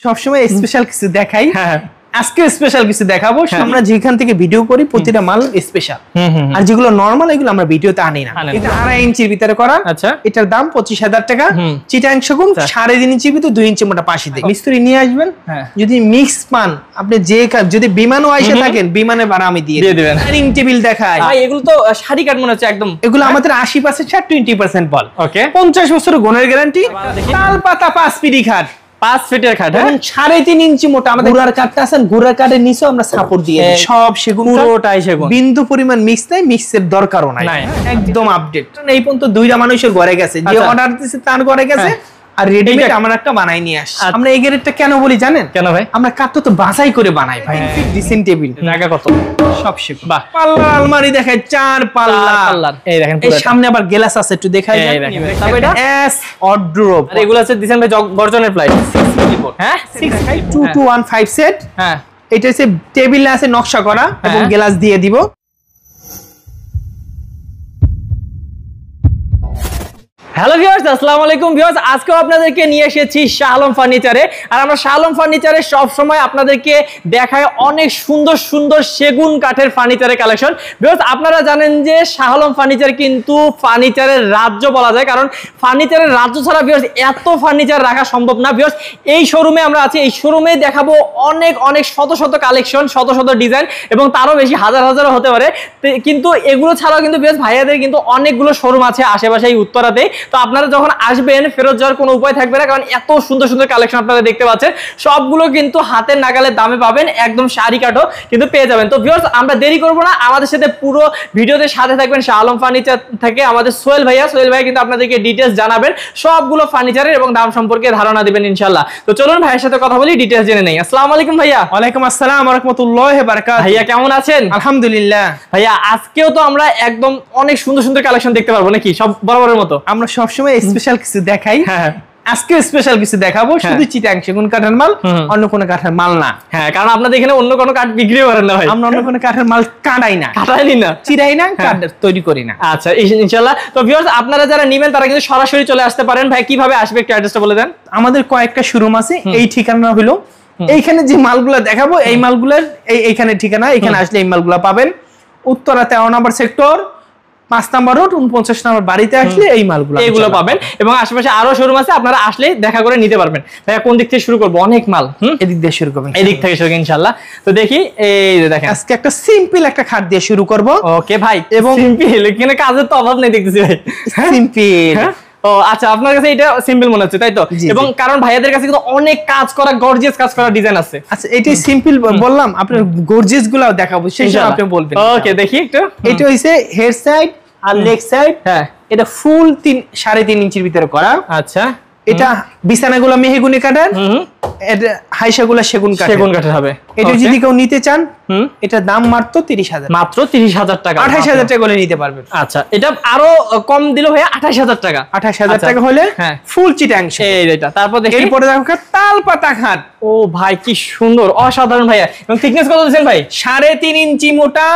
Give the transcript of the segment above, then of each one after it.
সবসময় স্পেশাল কিছু দেখাই। হ্যাঁ, আজকে স্পেশাল কিছু দেখাবো। আমরা যেখান থেকে ভিডিও করি প্রতিটা মাল স্পেশাল, আর যেগুলো নরমাল এগুলো আমরা ভিডিওতে আনি না। এটা 2.5 ইঞ্চির ভিতরে করা। আচ্ছা, এটার দাম 25,000 টাকা। চিটাং সেগুন 3.5 ইঞ্চি ভিতরে 2 ইঞ্চি মোটা পাশে দেয়। মিস্ত্রি নিয়ে আসবেন, যদি মিক্স পান আপনি যে যদি বিমানও আইসে থাকেন বিমানের ভাড়া আমি দিয়ে দেবেন। ডাইনিং টেবিল দেখাই ভাই, এগুলো তো শাড়ি কাট মনে হচ্ছে একদম। এগুলো আমাদের 80% ছাড়, 20% বল। ওকে, 50 বছর গুণের গ্যারান্টি। তাল পাতা 5 ফিট খাট, 5 ফিটের খাট, এবং 3.5 ইঞ্চি মোটা। আমাদের গুড়ার কাঠটা আছে, গুড়ার কাঠের নিচেও আমরা সাপোর্ট দিয়ে দিই। সব সেগুন, পুরোটাই সেগুন, বিন্দু পরিমাণ মিক্স নাই, মিক্সের দরকারও নাই, একদম আপডেট। এই পর্যন্ত 2টা মানুষের ঘরে গেছে, যে অর্ডার দিয়েছে তার ঘরে গেছে, আর রেডিমেড আমরা একটা বানাই নিয়ে আসছি। আমরা এই গ্রেডটা কেন বলি জানেন? কেন ভাই? আমরা কাঠটা তো বাছাই করে বানাই ভাই। ডিসেন্ট টেবিল, জায়গা কত? সব সেগুন। বাহ, পাল্লা আলমারি দেখায় 4 পাল্লা। এই দেখেন, এই সামনে আবার গ্লাস আছে, একটু দেখাই দেন। তারপর এটা এস অর্ড্রোব, আর এগুলো আছে দিছেন ভাই গর্জনের প্লাই। হ্যাঁ, 6215 সেট। হ্যাঁ, এটা হচ্ছে টেবিল আছে নকশা করা, এবং গ্লাস দিয়ে দিব। হ্যালো ভিউয়ার্স, আসসালামু আলাইকুম ভিউয়ার্স। আজকে আপনাদেরকে নিয়ে এসেছি শাহ আলম ফার্নিচারে। আর আমরা শাহ আলম ফার্নিচারে সব সময় আপনাদেরকে দেখায় অনেক সুন্দর সুন্দর সেগুন কাঠের ফার্নিচারের কালেকশন। ভিউয়ার্স, আপনারা জানেন যে শাহ আলম ফার্নিচার কিন্তু ফার্নিচারের রাজ্য বলা যায়, কারণ ফার্নিচারের রাজ্য ছাড়া ভিউয়ার্স এত ফার্নিচার রাখা সম্ভব না। ভিউয়ার্স, এই শোরুমে আমরা আছি, এই শোরুমে দেখাবো অনেক অনেক শত শত কালেকশন, শত শত ডিজাইন, এবং তারও বেশি হাজার হাজারও হতে পারে। কিন্তু এগুলো ছাড়াও কিন্তু ভিউয়ার্স ভাইয়াদের কিন্তু অনেকগুলো শোরুম আছে আশেপাশে এই উত্তরাতে। তো আপনারা যখন আসবেন ফেরত যাওয়ার কোনো উপায় থাকবে না, কারণ এত সুন্দর সুন্দর কালেকশন আপনারা দেখতে পাচ্ছেন। সবগুলো কিন্তু হাতের নাগালের দামে পাবেন, একদম শাড়ি কাঠও কিন্তু পেয়ে যাবেন। তো ভিউয়ার্স, আমরা দেরি করব না, আমাদের সাথে পুরো ভিডিওতে সাথে থাকবেন শাহ আলম ফার্নিচার থেকে আমাদের সোহেল ভাইয়া কিন্তু আপনাদেরকে ডিটেইলস জানাবেন, সবগুলো ফার্নিচারের এবং দাম সম্পর্কে ধারণা দিবেন ইনশাআল্লাহ। তো চলুন ভাইয়ের সাথে কথা বলি, ডিটেইলস জেনে নেই। আসসালামু আলাইকুম ভাইয়া। ওয়ালাইকুম আসসালাম ওয়া রাহমাতুল্লাহি ওয়া বারাকাতুহু। ভাইয়া কেমন আছেন? আলহামদুলিল্লাহ। ভাইয়া, আজকেও তো আমরা একদম অনেক সুন্দর সুন্দর কালেকশন দেখতে পারবো নাকি? সব বরাবরের মতো আমরা সবসময় স্পেশাল কিছু দেখাই। আজকে স্পেশাল কিছু দেখাবো, শুধু চিটাং সেগুন কাঠের মাল, অন্য কোনো কাঠের মাল না। হ্যাঁ, কারণ আপনাদের এখানে অন্য কোনো কাঠ বিক্রি করেন না ভাই। আমরা অন্য কোনো কাঠের মাল কাটাই না, চিরাই না, কাঠ তৈরি করি না। আচ্ছা, ইনশাআল্লাহ। তো ভিউয়ার্স, আপনারা যারা নেবেন তারা কিন্তু সরাসরি চলে আসতে পারেন। ভাই, কিভাবে আসবে একটু অ্যাড্রেসটা বলে দেন। আমাদের কয়েকটা শোরুম আছে। এই ঠিকানা হলো, এইখানে যে মালগুলো দেখাবো এই মালগুলোর এইখানে ঠিকানা, এখানে আসলে এই মালগুলো পাবেন। উত্তরা 13 নম্বর সেক্টর, 5 নম্বর রোড, 49 নম্বর বাড়িতে আসলে এই মালগুলো এগুলো পাবেন। এবং আশেপাশে আরো শোরুম আছে, আপনারা আসলে দেখা করে নিতে পারবেন। ভাইয়া, কোন দিক থেকে শুরু করব? অনেক মাল, এদিক দিয়ে শুরু করবেন। এদিক থেকে শুরু ইনশাআল্লাহ। তো দেখি, এই যে দেখেন, আজকে একটা সিম্পল একটা খাট দিয়ে শুরু করব। ওকে ভাই, এবং সিম্পল, এখানে কাজের তো অভাব নেই দেখতেছি ভাই। সিম্পল। ও আচ্ছা, আপনার কাছে এটা সিম্পল মনে হচ্ছে, তাই তো? এবং কারণ ভাইয়াদের কাছে কিন্তু অনেক কাজ করা, গর্জিয়াস কাজ করা ডিজাইন আছে। আচ্ছা, এটাই সিম্পল বললাম, আপনার গর্জিয়াস গুলাও দেখাবো, সেটা আপনি বলবেন। ওকে, দেখি একটু। এটা হইছে হেড সাইড আর লেগ সাইড। হ্যাঁ, এটা ফুল 3.5 ইঞ্চির ভিতরে করা। আচ্ছা, এটা বিছানাগুলো মেহগুনি কাঠের, এটা হাইসাগুলো সেগুন কাঠের হবে। এটা যদি কেউ নিতে চান, এটা দাম মাত্র 30,000, মাত্র 30,000 টাকা, 28,000 টাকা হলে নিতে পারবেন। আচ্ছা, এটা আরো কম দিল ভাইয়া, 28,000 টাকা। 28,000 টাকা হলে ফুল চিটাং। এইটা তারপর দেখি, এরপরে দেখো তাল পাতা খাট। ও ভাই, কি সুন্দর, অসাধারণ ভাইয়া। এবং থিকনেস কত দিয়েছেন ভাই? 3.5 ইঞ্চি মোটা,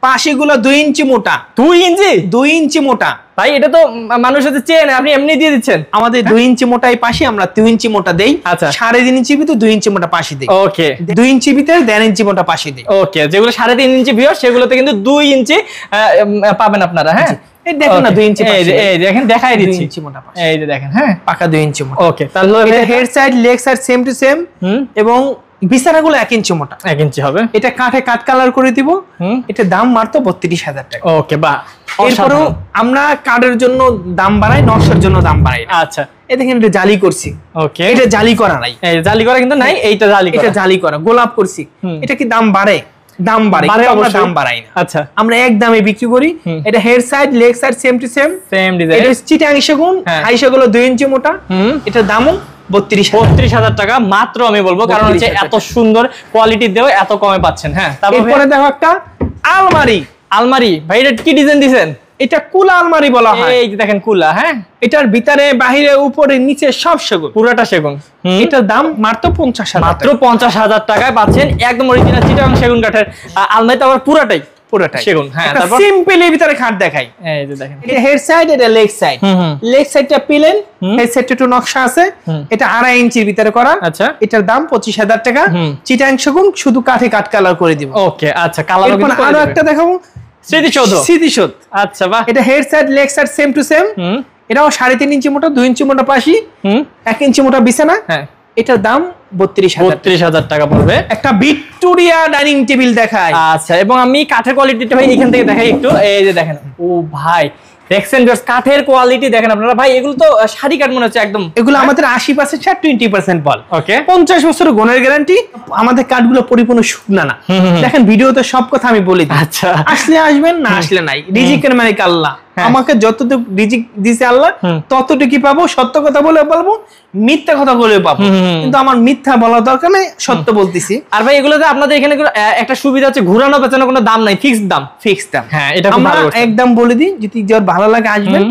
পাশেগুলো 2 ইঞ্চি মোটা। 2 ইঞ্চি মোটা ভাই, এটা তো মানুষ হচ্ছে চেন, আপনি এমনি দিয়ে দিচ্ছেন। আমাদের 2 ইঞ্চি মোটাই পাশে, আমরা 2 ইঞ্চি মোটা দেই। আচ্ছা, 3.5 ইঞ্চি ভিতরে 2 ইঞ্চি মোটা পাশে দেই। ওকে, 2 ইঞ্চি ভিতরে 1.5 ইঞ্চি মোটা পাশে দেই। ওকে, যেগুলো 3.5 ইঞ্চি ভিউয়ার সেগুলোতে কিন্তু 2 ইঞ্চি পাবেন আপনারা। হ্যাঁ, এই দেখুন না, 2 ইঞ্চি পাশে, এই দেখেন, দেখাই দিচ্ছি, 2 ইঞ্চি মোটা পাশে, এই যে দেখেন, হ্যাঁ, পাকা 2 ইঞ্চি মোটা। ওকে, তাহলে এটা head side leg side same to same, এবং বিছানাগুলো 1 ইঞ্চি মোটা। 1 ইঞ্চি হবে। এটা কাঠে কাট কালার করে দিব। এটা দাম মাত্র 32,000 টাকা। ওকে, বাহ। এরপরও আমরা কাঠের জন্য দাম বাড়াই, নকশার জন্য দাম বাড়াই। আচ্ছা, এই দেখেন, এটা জালি করছি। ওকে, এটা জালি করা নাই, এই জালি করা কিন্তু নাই, এইটা জালি করা। এটা জালি করা গোলাপ করছি। এটা কি দাম বাড়ে? দাম বাড়ে, আমরা দাম বাড়াই না। আচ্ছা, আমরা এক দামে বিক্রি করি। এটা head side leg side same to same design. এটা চিটাং সেগুন, হাইসাগুলো 2 ইঞ্চি মোটা। এটা দামও 32,000 টাকা মাত্র। আমি বলবো কারণ হচ্ছে এত সুন্দর কোয়ালিটি দেও এত কমে পাচ্ছেন। হ্যাঁ, তারপরে দেখো একটা আলমারি। ভাই, এটা কি ডিজাইন দিবেন? এটা কুলা আলমারি বলা হয়। এই যে দেখেন, কুলা। হ্যাঁ, এটার ভিতরে বাহিরে উপরে নিচে সব সেগুন, পুরোটা সেগুন। এটার দাম মাত্র 50,000, মাত্র 50,000 টাকায় পাচ্ছেন একদম অরিজিনাল চিটাগাং সেগুন কাঠের আলমারি, তো আবার পুরাটাই পুরোটাই সেগুন। হ্যাঁ, তারপর সিম্পল এর ভিতরে খাট দেখাই। এই যে দেখেন, এটা হেড সাইড, এটা লেগ সাইড। লেগ সাইডটা প্লেন, হেড সাইডটা একটু নকশা আছে। এটা 2.5 ইঞ্চির ভিতরে করা। আচ্ছা, এটার দাম 25,000 টাকা। চিটাং সেগুন, শুধু কাঠে কাট কালার করে দিব। ওকে, আচ্ছা, কালারও কিন্তু আরো একটা দেখাবো, স্মৃতিসৌধ। আচ্ছা, বাহ। এটা head side leg side same to same. এটাও 3.5 ইঞ্চি মোটা, 2 ইঞ্চি মোটা পাশি, 1 ইঞ্চি মোটা বিছানা। হ্যাঁ, এটার দাম 32,000 টাকা পড়বে। একটা ভিক্টোরিয়া ডাইনিং টেবিল দেখাই। আচ্ছা, এবং আমি কাঠের কোয়ালিটিটা ভাই এখান থেকে দেখাই একটু। এই যে দেখেন, ও ভাই দেখছেন কাঠের কোয়ালিটি দেখেন আপনারা ভাই, এগুলো তো শাড়ি কাঠ মনে হচ্ছে একদম। এগুলো আমাদের 80% ছাড়, 20% বল। ওকে, 50 বছরের গুণের গ্যারান্টি। আমাদের কাঠগুলো পরিপূর্ণ শুকনা না। দেখেন ভিডিওতে সব কথা আমি বলি দিই। আচ্ছা, আসলে আসবেন, না আসলে নাই। রিজিকের মালিক আল্লাহ। আমাকে যতটুকু রিজিক দিয়েছে আল্লাহ, ততটুকুই পাবো। সত্য কথা বলে পাবো, মিথ্যা কথা বলে পাবো। কিন্তু আমার মিথ্যা বলার দরকার নেই, সত্য বলতেছি। আর ভাই এগুলোতে আপনাদের এখানে একটা সুবিধা হচ্ছে, ঘুরানো পেছানো কোনো দাম নাই, ফিক্সড দাম। হ্যাঁ, এটা আমরা একদম বলে দিই, যদি যার ভালো লাগে আসবেন।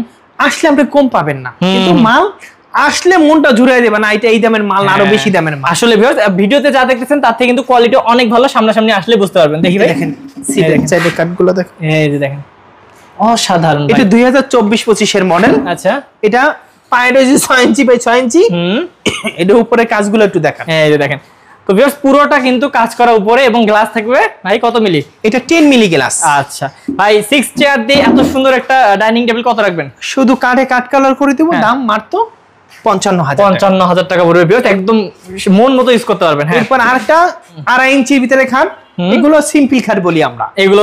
আসলে আপনি কম পাবেন না, কিন্তু মাল আসলে মনটা জুড়াই দেবে না, এটা এই দামের মাল না, আরো বেশি দামের মাল। আসলে ভিডিওতে যা দেখতেছেন তার থেকে কিন্তু কোয়ালিটি অনেক ভালো, সামনাসামনি আসলে বুঝতে পারবেন। দেখি ভাই, দেখেন সাইডের কাঠগুলো দেখেন, এই যে দেখেন, অসাধারণ। এটা 2024-25 এর মডেল। আচ্ছা, এটা পায়ের 6 ইঞ্চি বাই 6 ইঞ্চি। এটা উপরে কাজগুলো একটু দেখান। এই যে দেখেন, তো ভিউয়ার্স পুরোটা কিন্তু কাজ করা উপরে, এবং গ্লাস থাকবে ভাই কত মিলি? এটা 10 মিলি গ্লাস। আচ্ছা ভাই, 6 চেয়ার দিয়ে এত সুন্দর একটা ডাইনিং টেবিল কত রাখবেন? শুধু কাঠে কাট কালার করে দিব, দাম মাত্র 55,000 টাকা পড়বে ভিউয়ার্স, একদম মন মতো ইউজ করতে পারবেন। হ্যাঁ, এরপর আরেকটা 2.5 ইঞ্চির ভিতরে খাট। এগুলো সিম্পল খাট বলি আমরা, এগুলো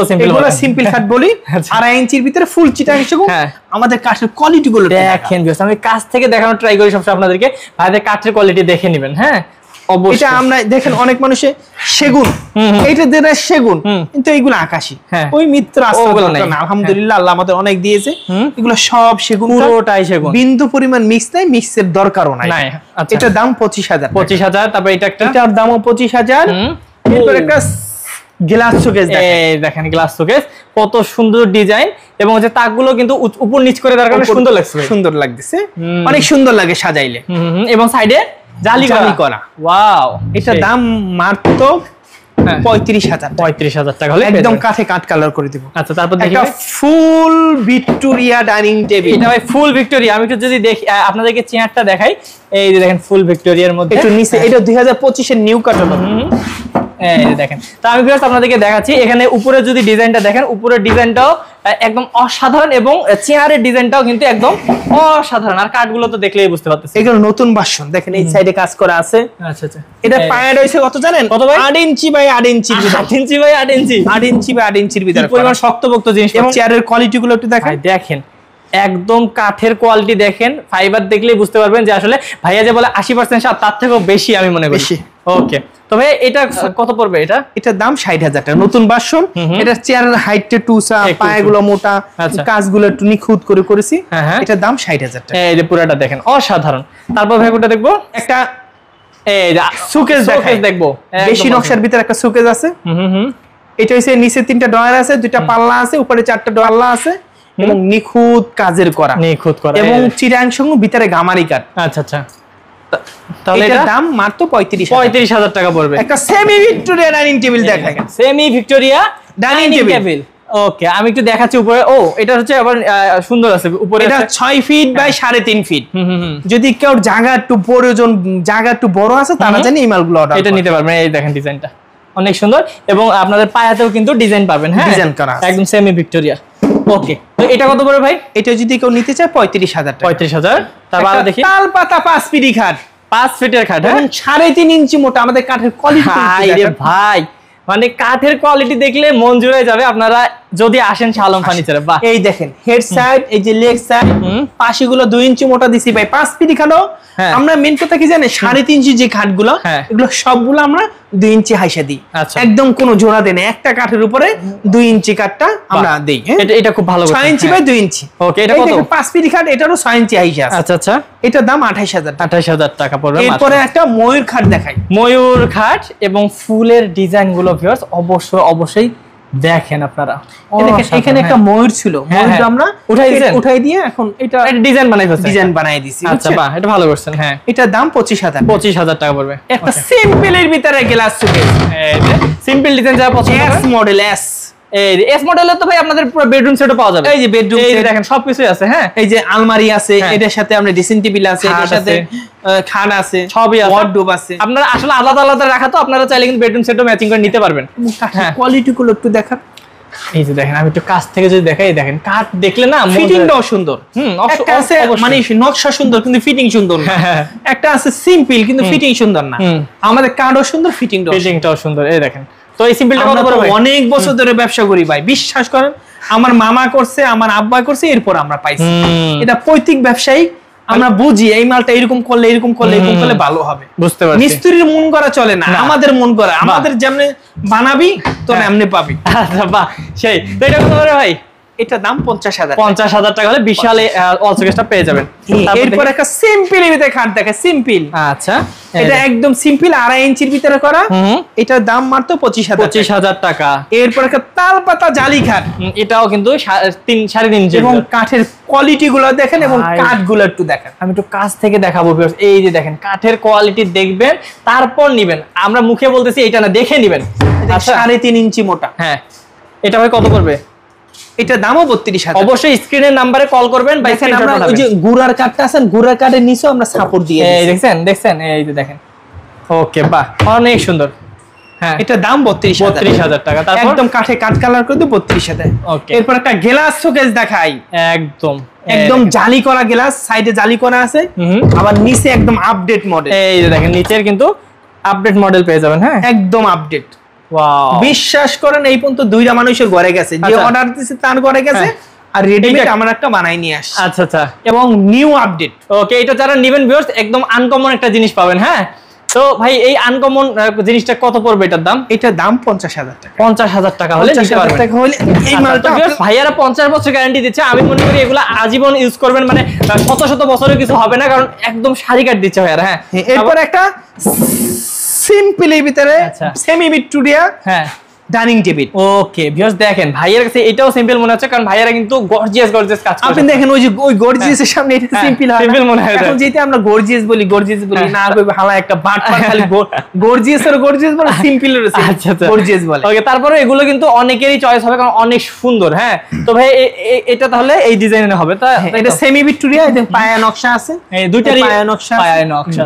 সিম্পল খাট বলি। 2.5 ইঞ্চির ভিতরে ফুল চিটাং সেগুন। আমাদের কাঠের কোয়ালিটি গুলো দেখেন ভিউয়ার্স, আমি কাছ থেকে দেখানোর ট্রাই করি সবসময় আপনাদেরকে, ভাইদের কাঠের কোয়ালিটি দেখে নেবেন। হ্যাঁ, এটা আমরা দেখেন অনেক মানুষে সেগুন, এইটা যেটা সেগুন, কিন্তু এইগুলো আকাশী। ওই মিত্র আলহামদুলিল্লাহ, আল্লাহ আমাদের অনেক দিয়েছে। এগুলো সব সেগুন, পুরোটাই সেগুন, বিন্দু পরিমাণ মিক্স নাই, মিক্সের দরকারও নাই। এটার দাম 25,000। তারপর এটার দামও 25,000। এরপর একটা গ্লাস শোকেস দেখেন, গ্লাস শোকেস কত সুন্দর ডিজাইন, এবং হচ্ছে তাকগুলো কিন্তু উপর নিচ করে দেওয়ার কারণে সুন্দর লাগছে, সুন্দর লাগতেছে, অনেক সুন্দর লাগে সাজাইলে। এবং সাইডে জালি করা। ওয়াও, এটা দাম মাত্র 35,000 টাকা হলে একদম কাঠে কাট কালার করে দিব। আচ্ছা, তারপর দেখি ফুল ভিক্টোরিয়া ডাইনিং টেবিল। এটা ভাই ফুল ভিক্টোরিয়া। আমি একটু যদি দেখি আপনাদেরকে চেয়ারটা দেখাই, এই যে দেখেন ফুল ভিক্টোরিয়ার মধ্যে একটু নিচে, এটা 2025 এর নিউ কাটন। এই যে দেখেন, তো আমি ভিউয়ার্স আপনাদেরকে দেখাচ্ছি। এখানে উপরে যদি ডিজাইনটা দেখেন, উপরের ডিজাইনটাও একদম অসাধারণ, এবং চেয়ারের ডিজাইনটাও কিন্তু একদম অসাধারণ। আর কাঠগুলো তো দেখলেই বুঝতে পারতেছেন, এগুলো নতুন ভার্সন। দেখেন এই সাইডে কাজ করা আছে। আচ্ছা আচ্ছা, এটা পায়া রয়েছে কত জানেন? কত ভাই? 8 inch by 8 inch. 8 inch by 8 inch, 8 inch by 8 ইঞ্চির ভিতরে পরিমাণ শক্তপোক্ত জিনিস। এবং চেয়ারের কোয়ালিটি গুলো একটু দেখেন। দেখেন একদম কাঠের কোয়ালিটি দেখেন, ফাইবার দেখলেই বুঝতে পারবেন যে আসলে ভাইয়া যে বলে 80% স্বাদ, তার থেকেও বেশি আমি মনে করি। ওকে, তবে এটা কত পড়বে? এটার দাম 60,000 টাকা, নতুন ভার্সন। এটা চেয়ারের হাইটটা টুসা, পায়াগুলো মোটা, কাজগুলো একটু নিখুঁত করে করেছি। এটার দাম 60,000 টাকা। এই যে পুরাটা দেখেন, অসাধারণ। তারপর ভাই কোনটা দেখবো? একটা এই যে সুকেস দেখবো, বেশি নকশার ভিতরে একটা সুকেস আছে। এটা হচ্ছে নিচে 3টা ডয়ার আছে, 2টা পাল্লা আছে, উপরে 4টা পাল্লা আছে, এবং নিখুঁত কাজের করা, এবং চিটাং সঙ্গে ভিতরে গামারি কাঠ। আচ্ছা আচ্ছা, তাহলে এটার দাম মাত্র 35,000 টাকা পড়বে। একটা সেমি ভিক্টোরিয়া ডাইনিং টেবিল দেখেন, সেমি ভিক্টোরিয়া ডাইনিং টেবিল। ওকে, আমি একটু দেখাচ্ছি উপরে। ও, এটা হচ্ছে আবার সুন্দর আছে উপরে। এটা 6 ফিট বাই 3.5 ফিট। যদি কেউ জায়গা একটু প্রয়োজন, জায়গা একটু বড় আছে, তারা জানি এই মালগুলো অর্ডার এটা নিতে পারবেন। এই দেখেন ডিজাইনটা অনেক সুন্দর, এবং আপনাদের পায়াতেও কিন্তু ডিজাইন পাবেন। হ্যাঁ, ডিজাইন করা একদম সেমি ভিক্টোরিয়া। ওকে, তো এটা কত পড়বে ভাই? এটা যদি কেউ নিতে চায় 35,000 টাকা। 35,000। তারপর দেখি তাল পাতা 5 ফিট খাট, 5 ফিটের খাট, এবং 3.5 ইঞ্চি মোটা। আমাদের কাঠের কোয়ালিটি ভাই, মানে কাঠের কোয়ালিটি দেখলে মন জুড়ে যাবে আপনারা যদি আসেন শালম ফার্নিচারে। বাহ, এই দেখেন হেড সাইড, এই যে লেগ সাইড, পাশিগুলো 2 ইঞ্চি মোটা দিছি ভাই, 5 ফিট খাটো। আমরা মেন কথা কি জানেন, 3.5 ইঞ্চি যে খাটগুলো, এগুলো সবগুলো আমরা 2 ইঞ্চি হাইসা দিই। একদম কোনো জোড়া দেয় না, একটা কাঠের উপরে 2 ইঞ্চি কাঠটা আমরা দেই। এটা খুব ভালো, 6 ইঞ্চি বাই 2 ইঞ্চি। ওকে, এটা কত? 5 ফিট খাট, এটারও 6 ইঞ্চি হাইসা আছে। আচ্ছা আচ্ছা, এটার দাম 28,000 টাকা পড়বে। এরপরে একটা ময়ূর খাট দেখাই, ময়ূর খাট, এবং ফুলের ডিজাইন গুলো ভিউয়ার্স অবশ্যই দেখেন আপনারা। এখানে একটা ময়ূর ছিল, ময়ূরটা আমরা উঠাই দিয়ে এখন এটা ডিজাইন বানাই দিছি। আচ্ছা, বাহ, এটা ভালো করছেন। হ্যাঁ, এটার দাম 25,000 টাকা পড়বে। একটা সিম্পলের ভিতরে গ্লাস শোকেস, সিম্পল ডিজাইন, যা পছন্দ এস মডেল, এই এস মডেলের তো ভাই আপনাদের পুরো বেডরুম সেটও পাওয়া যাবে। এই যে বেডরুম এই সেট দেখেন সবকিছুই আছে। হ্যাঁ, এই যে আলমারি আছে, এটার সাথে আমরা ড্রেসিং টেবিল আছে, এটার সাথে খাট আছে, সবই আছে, ওয়ার্ডরোব আছে। আপনারা আসলে আলাদা আলাদা রাখা, তো আপনারা চাইলে কিন্তু বেডরুম সেটও ম্যাচিং করে নিতে পারবেন। হ্যাঁ, কোয়ালিটি গুলো একটু দেখান। এই যে দেখেন, আমি একটু কাছ থেকে যদি দেখাই, দেখেন কাঠ দেখলে না ফিটিংটাও সুন্দর। একটা আছে মানে নকশা সুন্দর কিন্তু ফিটিং সুন্দর না, একটা আছে সিম্পল কিন্তু ফিটিং সুন্দর না। আমাদের কাঠও সুন্দর, ফিটিংটাও সুন্দর। এই দেখেন, তো এই সিম্পলটা কত করে ভাই? অনেক বছর ধরে ব্যবসা করি ভাই, বিশ্বাস করেন। আমার মামা করছে, আমার আব্বা করছে, এরপর আমরা পাইছি। এটা পৈতৃক ব্যবসায়ী, আমরা বুঝি এই মালটা এরকম করলে এরকম করলে এরকম করলে ভালো হবে। বুঝতে পারছি। মিস্ত্রির মন করা চলে না, আমাদের মন করা। আমাদের যেমনে বানাবি তো এমনি পাবি। আচ্ছা বাহ, সেই। তো এটা কত করে ভাই? এটা দাম 50,000। 50,000 টাকা হলে বিশাল অল শোকেসটা পেয়ে যাবেন। এরপর একটা সিম্পল এর ভিতরে খাট দেখে, সিম্পল। আচ্ছা, এটা একদম সিম্পল 2.5 ইঞ্চির ভিতরে করা। এটার দাম মাত্র 25,000 টাকা। এরপর একটা তাল পাতা জালি খাট, এটাও কিন্তু 3.5 ইঞ্চি। এবং কাঠের কোয়ালিটি গুলো দেখেন এবং কাঠগুলো একটু দেখেন। আমি একটু কাছ থেকে দেখাবো। এই যে দেখেন, কাঠের কোয়ালিটি দেখবেন, তারপর নিবেন। আমরা মুখে বলতেছি, এটা না, দেখে নিবেন। 3.5 ইঞ্চি মোটা। হ্যাঁ, এটা ভাই কত করবে? এটা দামও 32,000। অবশ্যই স্ক্রিনের নাম্বারে কল করবেন বা আমরা ওই যে গুড়ার কাঠটা আছেন, গুড়ার কাঠের নিচেও আমরা সাপোর্ট দিয়ে দিই। এই দেখছেন, এই যে দেখেন। ওকে, বাহ, অনেক সুন্দর। হ্যাঁ, এটা দাম 32,000 টাকা। তারপর একদম কাঠে কাঠ কালার করে দিই 32,000। ওকে, এরপর একটা গ্লাস শোকেস দেখাই। একদম জালি করা গ্লাস, সাইডে জালি করা আছে, আবার নিচে একদম আপডেট মডেল। এই যে দেখেন, নিচের কিন্তু আপডেট মডেল পেয়ে যাবেন। হ্যাঁ, একদম আপডেট। ওয়াও, বিশ্বাস করেন এই পর্যন্ত 2টা মানুষের ঘরে গেছে, যে অর্ডার দিয়েছে তার ঘরে গেছে, আর রেডিমেড আমরা একটা বানাই নিয়ে আসছি। আচ্ছা, এবং নিউ আপডেট। ওকে, এটা যারা নেবেন ভিউয়ার্স, একদম আনকমন একটা জিনিস পাবেন। হ্যাঁ, তো ভাই এই আনকমন জিনিসটা কত পড়বে? এটার দাম? এটার দাম 50,000 টাকা। 50,000 টাকা হলে নিতে পারবেন। এই মালটা ভাইয়ারা 50 বছর গ্যারান্টি দিচ্ছে। আমি মনে করি এগুলা আজীবন ইউজ করবেন, মানে শত বছরের কিছু হবে না, কারণ একদম সারি কাট দিচ্ছে ভাইয়ারা। হ্যাঁ, এরপর একটা সিম্পল এর ভিতরে semi Victoria dining table. Okay viewers, দেখেন ভাইয়ের কাছে এটাও সিম্পল মনে হচ্ছে, কারণ ভাইয়ারা কিন্তু গর্জিয়াস কাজ করে। আপনি দেখেন ওই যে ওই গর্জিয়াসের সামনে এটা সিম্পল হয়, সিম্পল মনে হয়। এখন যেটা আমরা গর্জিয়াস বলি না, কই হালা একটা বাট খালি গর্জিয়াস বলে, সিম্পল এর গর্জিয়াস বলে। ওকে, তারপরে এগুলো কিন্তু অনেকেরই চয়েস হবে, কারণ অনেক সুন্দর। হ্যাঁ, তো ভাই এটা তাহলে এই ডিজাইনে হবে। তা এটা সেমি ভিক্টোরিয়া, এতে পায়া নকশা আছে, এই দুইটারই পায়া নকশা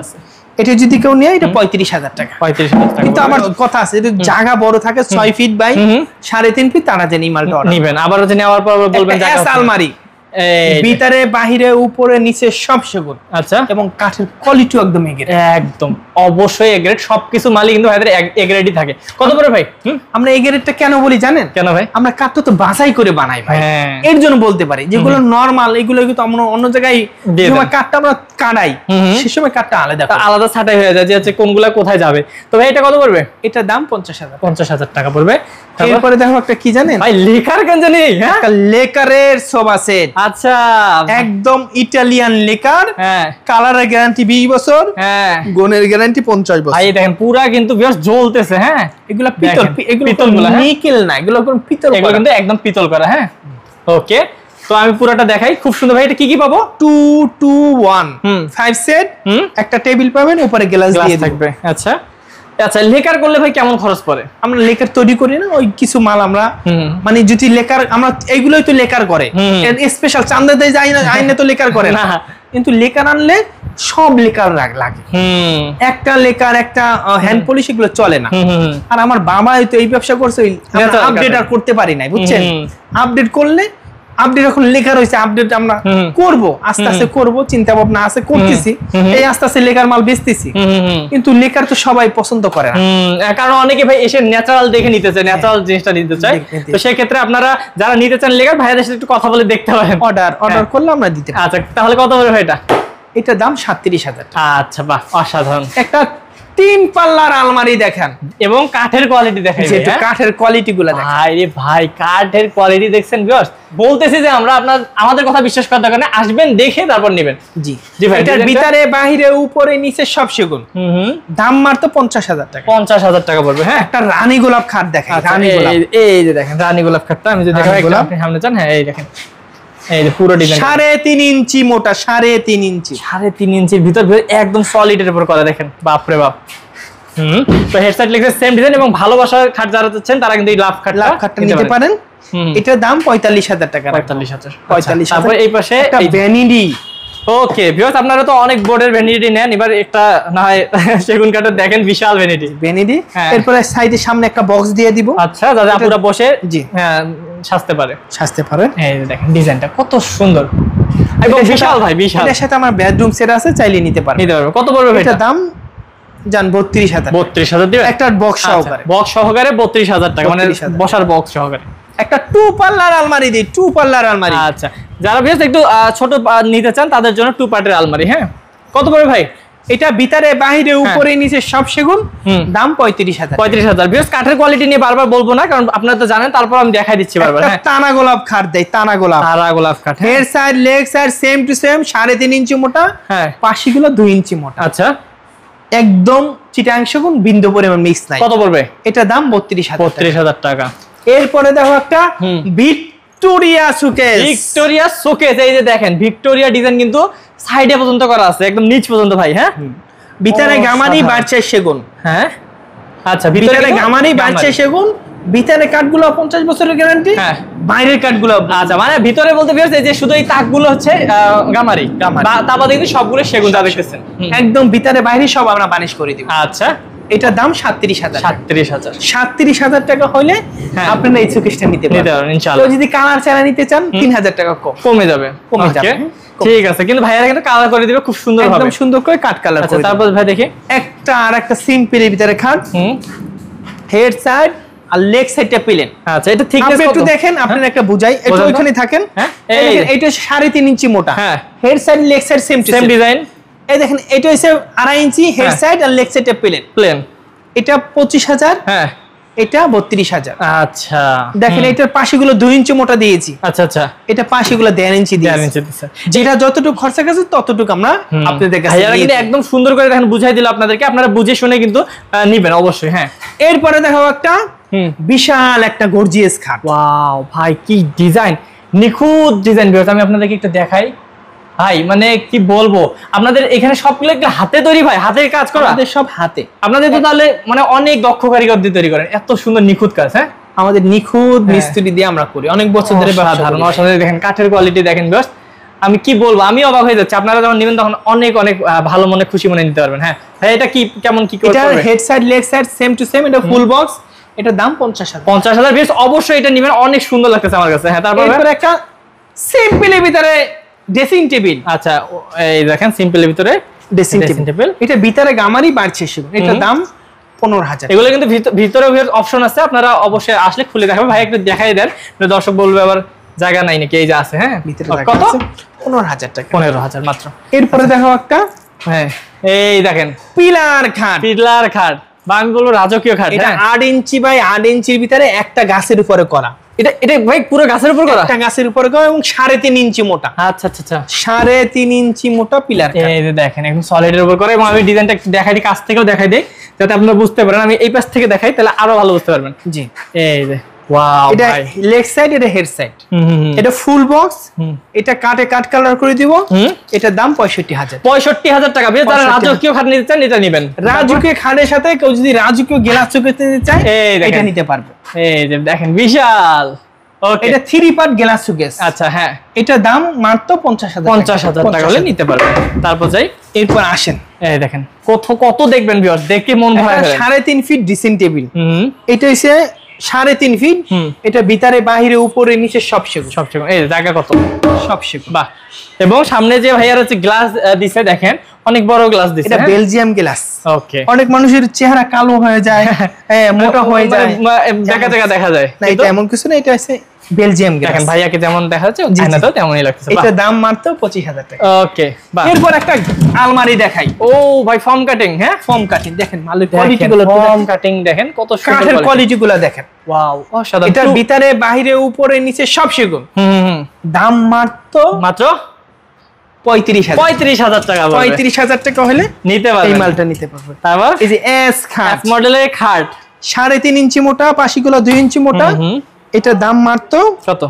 আছে। এটা যদি কেউ নেয়, এটা 35,000 টাকা। 35,000 টাকা। কিন্তু আমার কথা আছে, যদি জায়গা বড় থাকে 6 ফিট বাই 3.5 ফিট, তারা জানি মালটা নিবেন। আবারও যে নেওয়ার পর বলবেন জায়গা আলমারি, ভিতরে বাহিরে উপরে নিচে সব সেগুন। আচ্ছা, এবং কাঠের কোয়ালিটি একদম এ গ্রেড। একদম অবশ্যই এ গ্রেড। সবকিছু মালই কিন্তু ভাইদের এ গ্রেডই থাকে। কত করে ভাই? আমরা এ গ্রেডটা কেন বলি জানেন? কেন ভাই? আমরা কাঠটা তো বাছাই করে বানাই ভাই, এর জন্য বলতে পারি। যেগুলো নরমাল, এগুলো কিন্তু আমরা অন্য জায়গায় কাঠটা আমরা কাটাই, সে সময় কাঠটা আলাদা ছাঁটাই হয়ে যায়, যে হচ্ছে কোনগুলা কোথায় যাবে। তো ভাই এটা কত পড়বে? এটা দাম 50,000। 50,000 টাকা পড়বে। এরপরে দেখো একটা কি জানেন ভাই, লেকার কেন জানি, একটা লেকারের সোফা সেট। আচ্ছা, একদম ইটালিয়ান লেকার। হ্যাঁ, কালারের গ্যারান্টি 20 বছর। হ্যাঁ, গুণের গ্যারান্টি 50 বছর। ভাই দেখেন, পুরা কিন্তু বেশ জ্বলতেছে। হ্যাঁ, এগুলা পিতল, এগুলো নিকেল না, এগুলো কোন পিতল, এগুলো কিন্তু একদম পিতল করা। হ্যাঁ, ওকে, তো আমি পুরোটা দেখাই। খুব সুন্দর ভাই। এটা কি পাবো? 2-2-1 5 সেট। একটা টেবিল পাবেন, উপরে গ্লাস দিয়ে থাকবে। আচ্ছা, লেকার করলে ভাই কেমন খরচ পড়ে? আমরা লেকার তৈরি করি না, ওই কিছু মাল আমরা মানে যদি লেকার, আমরা এইগুলোই তো লেকার করে, স্পেশাল চান্দা দেয় যায় না, আইনে তো লেকার করে না। কিন্তু লেকার আনলে সব লেকার লাগে, একটা লেকার একটা হ্যান্ড পলিশ এগুলো চলে না। আর আমার বাবা হয়তো এই ব্যবসা করছে, আপডেট আর করতে পারি নাই, বুঝছেন? আপডেট করলে, আপডেট এখন লেখার হয়েছে, আপডেট আমরা করব, আস্তে আস্তে করব, চিন্তা ভাবনা আছে, করতেছি। এই আস্তে আস্তে লেখার মাল বেচতেছি, কিন্তু লেখার তো সবাই পছন্দ করে না, কারণ অনেকে ভাই এসে ন্যাচারাল দেখে নিতে চায়, ন্যাচারাল জিনিসটা নিতে চায়। তো সেই ক্ষেত্রে আপনারা যারা নিতে চান লেখার, ভাইয়াদের সাথে একটু কথা বলে দেখতে পারেন। অর্ডার করলে আমরা দিতে পারি। আচ্ছা, তাহলে কত হবে ভাই এটা? এটা দাম 37,000। আচ্ছা, বাহ, অসাধারণ। একটা 3 পাল্লার আলমারি দেখেন, এবং কাঠের কোয়ালিটি দেখেন, কাঠের কোয়ালিটি গুলা দেখেন। ভাই কাঠের কোয়ালিটি দেখছেন ভিউয়ার্স? বলতেছি যে আমরা আমাদের কথা বিশ্বাস করার দরকার নেই, আসবেন দেখে তারপর নেবেন। জি ভাই, এটার ভিতরে বাহিরে উপরে নিচে সব সেগুন। দাম মাত্র 50,000 টাকা। 50,000 টাকা পড়বে। হ্যাঁ, একটা রানী গোলাপ খাট দেখেন, রানী গোলাপ। এই যে দেখেন রানী গোলাপ খাটটা, আমি যদি দেখাই, আপনি সামনে যান। হ্যাঁ, এই দেখেন, এই যে পুরো ডিজাইন 3.5 ইঞ্চি মোটা, 3.5 ইঞ্চি, 3.5 ইঞ্চির ভিতর একদম সলিড এর উপর করা। দেখেন, বাপ রে বাপ, তো হেড সাইড লেগসের সেম ডিজাইন এবং ভালোবাসার খাট যারা চাচ্ছেন তারা কিন্তু এই লাভ খাটটা নিতে পারেন। এটার দাম 45,000 টাকা। 45,000। তারপর এই পাশে একটা ভ্যানিটি। ওকে ভিউয়ার্স, আপনারা তো অনেক বোর্ডের ভ্যানিটি নেন, এবার একটা না হয় সেগুন কাঠের দেখেন, বিশাল ভ্যানিটি। এরপর সাইডে সামনে একটা বক্স দিয়ে দিব। আচ্ছা, যাতে আপুরা বসে সাজতে পারে। এই দেখেন ডিজাইনটা কত সুন্দর এবং বিশাল ভাই, বিশাল। এর সাথে আমার বেডরুম সেট আছে, চাইলে নিতে পারবে। কত পড়বে ভাই? এটা দাম জান 32,000। 32,000 দিবেন একটা বক্স সহকারে। বক্স সহকারে 32,000 টাকা, মানে বসার বক্স সহকারে। একটা 2 পাল্লার আলমারি দিই, 2 পাল্লার আলমারি। আচ্ছা, যারা বেশ একটু ছোট নিতে চান তাদের জন্য 2 পার্টের আলমারি। হ্যাঁ, কত পড়বে ভাই? এটা ভিতরে বাহিরে উপরে নিচে সব সেগুন, দাম 35,000। 35,000। বেশ কাঠের কোয়ালিটি নিয়ে বারবার বলবো না, কারণ আপনারা তো জানেন, তারপর আমি দেখাই দিচ্ছি বারবার। হ্যাঁ, টানা গোলাপ খাট দেয়, টানা গোলাপ কাঠ। Head side leg side same to same, 3.5 ইঞ্চি মোটা। হ্যাঁ, পাশিগুলো 2 ইঞ্চি মোটা। আচ্ছা, একদম চিটাং সেগুন, বিন্দু পরিমাণ মিক্স নাই। কত পড়বে? এটা দাম 32,000 টাকা। এরপরে দেখো একটা ভিক্টোরিয়া শোকেস। এই যে দেখেন, ভিক্টোরিয়া ডিজাইন কিন্তু সাইডে পর্যন্ত করা আছে, একদম নিচ পর্যন্ত ভাই। হ্যাঁ, ভিতরে গামারি বাড়ছে সেগুন। হ্যাঁ, আচ্ছা, ভিতরে গামারি বাড়ছে সেগুন। ভিতরে কাঠগুলো 50 বছরের গ্যারান্টি। হ্যাঁ, বাইরের কাঠগুলো আচ্ছা, মানে ভিতরে বলতে পেরেছে যে শুধু এই তাকগুলো হচ্ছে গামারি, তা বাদে কিন্তু সবগুলো সেগুন যা দেখতেছেন, একদম ভিতরে বাইরে সব আমরা বানিশ করে দিব। আচ্ছা, এটার দাম 37,000। 37,000 টাকা হলে আপনারা এই শোকেসটা নিতে পারবেন ইনশাআল্লাহ। তো যদি কালার চারা নিতে চান 3,000 টাকা কমে যাবে। ঠিক আছে, কিন্তু ভাইয়ারা কিন্তু কালার করে দিবে খুব সুন্দর ভাবে, একদম সুন্দর করে কাট কালার করে। আচ্ছা, তারপর ভাই দেখি একটা সিম্পলের ভিতরে খাট, হেড সাইড আর লেগ সাইডটা প্লেন। আচ্ছা, এটা থিকনেস কত? আপনি একটু দেখেন, আপনারা একটা বুঝাই, একটু ওইখানে থাকেন। এটা 3.5 ইঞ্চি মোটা। হ্যাঁ, head side leg side same design. এই দেখেন, এটা হইছে 2.5 ইঞ্চি হেড সাইড আর লেগ সাইডটা প্লেন। এটা 25,000। হ্যাঁ, এটা 32,000। আচ্ছা, দেখেন এটার পাশিগুলো 2 ইঞ্চি মোটা দিয়েছি। আচ্ছা, এটা পাশিগুলো 1.5 ইঞ্চি দিয়েছি। যেটা যতটুকু খরচা গেছে ততটুকু আমরা আপনাদের কাছে কিন্তু একদম সুন্দর করে দেখেন বুঝাই দিল আপনাদেরকে, আপনারা বুঝে শুনে কিন্তু নেবেন অবশ্যই। হ্যাঁ, এরপরে দেখাবো একটা বিশাল একটা গর্জিয়াস খাট। ওয়াও ভাই, কি ডিজাইন, নিখুঁত ডিজাইন। আমি আপনাদেরকে একটু দেখাই ভাই, মানে কি বলবো, আপনাদের এখানে সবগুলো একটা হাতে তৈরি ভাই, হাতের কাজ করা, আমাদের সব হাতে। আপনাদের তো তাহলে মানে অনেক দক্ষ কারিগর দিয়ে তৈরি করেন, এত সুন্দর নিখুঁত কাজ। হ্যাঁ, আমাদের নিখুঁত মিস্ত্রি দিয়ে আমরা করি, অনেক বছর ধরে ধারণা। অসাধারণ দেখেন কাঠের কোয়ালিটি দেখেন বেশ, আমি কি বলবো, আমি অবাক হয়ে যাচ্ছি। আপনারা যখন নেবেন তখন অনেক অনেক ভালো মনে খুশি মনে নিতে পারবেন। হ্যাঁ ভাই, এটা কি কেমন কি এটা head side leg side same to same, এটা ফুল বক্স। এটা দাম 50,000। বেশ, অবশ্যই এটা নেবেন, অনেক সুন্দর লাগতেছে আমার কাছে। হ্যাঁ, তারপর একটা সিম্পলের ভিতরে ড্রেসিং টেবিল। আচ্ছা, এই দেখেন সিম্পলের ভিতরে ড্রেসিং টেবিল। এটা ভিতরে গামারি বাড়ছে সেগুন। এটা দাম 15,000। এগুলো কিন্তু ভিতরে অপশন আছে, আপনারা অবশ্যই আসলে খুলে দেখাবেন। ভাই একটু দেখাই দেন, দর্শক বলবে আবার জায়গা নাই নাকি। এই যে আছে। হ্যাঁ, কত? 15,000 টাকা। 15,000 মাত্র। এরপরে দেখো একটা, হ্যাঁ এই দেখেন পিলার খাট। বা আমি বলবো রাজকীয় খাট। এটা 8 ইঞ্চি বাই 8 ইঞ্চির ভিতরে একটা গাছের উপরে করা। এটা ভাই পুরো গাছের উপর করা, একটা গাছের উপরে করা এবং 3.5 ইঞ্চি মোটা। আচ্ছা, 3.5 ইঞ্চি মোটা পিলার। এই যে দেখেন, একদম সলিডের উপর করা। এবং আমি ডিজাইনটা একটু দেখাই দিই, কাছ থেকেও দেখাই দিই, যাতে আপনারা বুঝতে পারেন। আমি এই পাশ থেকে দেখাই, তাহলে আরো ভালো বুঝতে পারবেন। জি, এই যে ওয়াও, এটা লেগ সাইড, এটা হেড সাইড। এটা ফুল বক্স। এটা কাটে কাট কালার করে দিব। এটা দাম 65,000। 65,000 টাকা। বেশ, যারা রাজকীয় খাট নিতে চান এটা নেবেন। রাজকীয় খাটের সাথে কেউ যদি রাজকীয় গ্লাস চোখে নিতে চায়, এটা নিতে পারবে। এই যে দেখেন, বিশাল। ওকে, এটা 3 পার্ট গ্লাস শোকেস। আচ্ছা, হ্যাঁ, এটা দাম মাত্র 50,000 টাকা হলে নিতে পারবেন। তারপর যাই, এরপর আসেন, এই দেখেন কত দেখবেন ভিউয়ার্স, দেখে মন ভরে যাবে। 3.5 ফিট ড্রেসিং টেবিল। এটা হচ্ছে 3.5 ফিট। এটা ভিতরে বাহিরে উপরে নিচে সব সেগুন। এই জায়গা কত? সব সেগুন। বাহ। এবং সামনে যে ভাইয়ার হচ্ছে গ্লাস দিছে, দেখেন অনেক বড় গ্লাস দিছে। এটা বেলজিয়াম গ্লাস। ওকে, অনেক মানুষের চেহারা কালো হয়ে যায়, মোটা হয়ে যায়, দেখা যায় না। এটা এমন কিছু না, এটা আছে বেলজিয়াম গ্লাস। দেখেন ভাইয়াকে যেমন দেখা যাচ্ছে, আয়নাতেও তেমনই লাগতেছে। এটা দাম মাত্র 25,000 টাকা। ওকে, বাহ। এরপর একটা আলমারি দেখাই। ও ভাই, ফর্ম কাটিং। হ্যাঁ, ফর্ম কাটিং দেখেন, মালের কোয়ালিটি গুলো, ফর্ম কাটিং দেখেন কত সুন্দর, কাঠের কোয়ালিটি গুলো দেখেন। ওয়াও, অসাধারণ। এটা ভিতরে বাহিরে উপরে নিচে সব সেগুন। দাম মাত্র 35,000 টাকা। 35,000 টাকা হলে নিতে পারবেন, এই মালটা নিতে পারবেন। তারপর এই যে এস খাট, মডেলের খাট, 3.5 ইঞ্চি মোটা, পাশিগুলো 2 ইঞ্চি মোটা। এটা দাম মাত্র কত?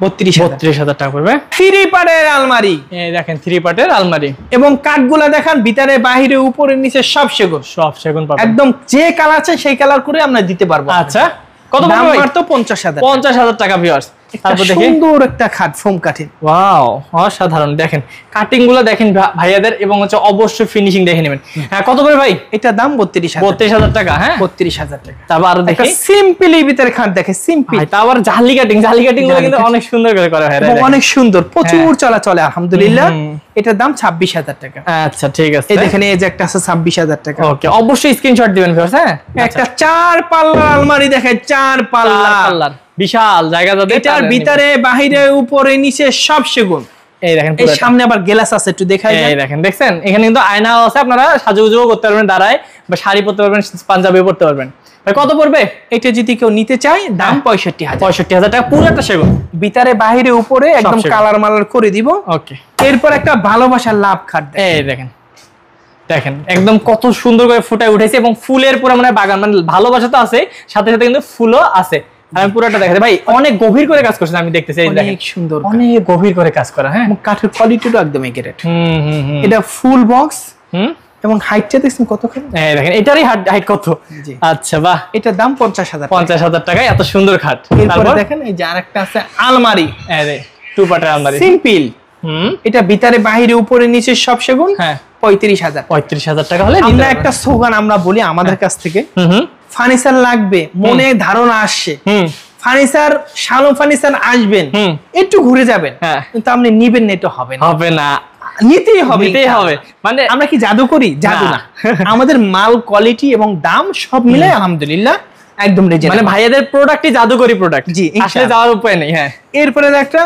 32,000 টাকা পড়বে। 3 পার্টের আলমারি, এই দেখেন 3 পার্টের আলমারি, এবং কাঠগুলা দেখেন ভিতরে বাহিরে উপরে নিচে সব সেগুন পাবেন। একদম যে কালার আছে সেই কালার করে আমরা দিতে পারবো। আচ্ছা, কত দাম পড়বে? মাত্র 50,000। 50,000 টাকা ভিউয়ার্স। তারপর দেখি সুন্দর একটা খাট ফোম কাঠের। ওয়াও, অসাধারণ। দেখেন কাটিং গুলো দেখেন ভাইয়াদের, এবং হচ্ছে অবশ্যই ফিনিশিং দেখে নেবেন। হ্যাঁ, কত করে ভাই? এটা দাম 32,000। 32,000 টাকা। হ্যাঁ, 32,000 টাকা। তারপর আরো দেখি সিম্পলি ভিতরে খাট দেখে, সিম্পল। তারপর জালি কাটিং গুলো কিন্তু অনেক সুন্দর করে করা হয়, অনেক সুন্দর, প্রচুর চলাচলে আলহামদুলিল্লাহ। এটার দাম 26,000 টাকা। আচ্ছা, ঠিক আছে। এই দেখেন এই যে একটা আছে 26,000 টাকা। ওকে, অবশ্যই স্ক্রিনশট দিবেন ভিউয়ার্স। হ্যাঁ, একটা 4 পাল্লার আলমারি দেখেন, 4 পাল্লার, বিশাল জায়গা যাবে। এটার ভিতরে বাহিরে উপরে নিচে সব সেগুন। এই দেখেন, এই সামনে আবার গ্লাস আছে, একটু দেখাই। এই দেখেন, দেখছেন এখানে কিন্তু আয়নাও আছে, আপনারা সাজুগুজু করতে পারবেন, দাঁড়ায় বা শাড়ি পরতে পারবেন, পাঞ্জাবি পরতে পারবেন। ভাই কত পড়বে? এটা যদি কেউ নিতে চায় দাম 65,000। 65,000 টাকা পুরো একটা সেগুন, ভিতরে বাহিরে উপরে একদম কালার মালার করে দিব। ওকে, এরপর একটা ভালোবাসার লাভ খাট। এই দেখেন, দেখেন একদম কত সুন্দর করে ফুটায় উঠেছে, এবং ফুলের পুরো মানে বাগান, মানে ভালোবাসা তো আছে, সাথে সাথে কিন্তু ফুলও আছে। আমি পুরোটা দেখাতে ভাই, অনেক গভীর করে কাজ করছেন, আমি দেখতেছি। এই দেখেন, অনেক সুন্দর, অনেক গভীর করে কাজ করা। হ্যাঁ, কাঠের কোয়ালিটিটা একদম গ্রেট। এটা এটা ফুল বক্স, এবং হাইটটা দেখছেন কতখানি। এই দেখেন, এটারই হাইট কত? আচ্ছা, বাহ। এটার দাম 50,000। 50,000 টাকায় এত সুন্দর খাট। তারপর দেখেন এই যে আরেকটা আছে আলমারি, এই যে 2 পার্টের আলমারি, সিম্পল। এটা ভিতরে বাহিরে উপরে নিচে সব সেগুন। হ্যাঁ, 35,000। 35,000 টাকা হলে আমরা একটা স্লোগান আমরা বলি আমাদের কাছ থেকে, ফার্নিচার লাগবে, মনে ধারণা আসছে, ফার্নিচার শালম ফার্নিচার আসবেন, একটু ঘুরে যাবেন, কিন্তু আপনি নিবেন না, এটা হবে না, নিতেই হবে। মানে আমরা কি জাদু করি? জাদু না। আমাদের মাল কোয়ালিটি এবং দাম সব মিলে আলহামদুলিল্লাহ একদম রিজনেবল। মানে ভাইয়াদের প্রোডাক্টই জাদুকরি প্রোডাক্ট, জি, আসলে যাওয়ার উপায় নেই। হ্যাঁ, এরপরে একটা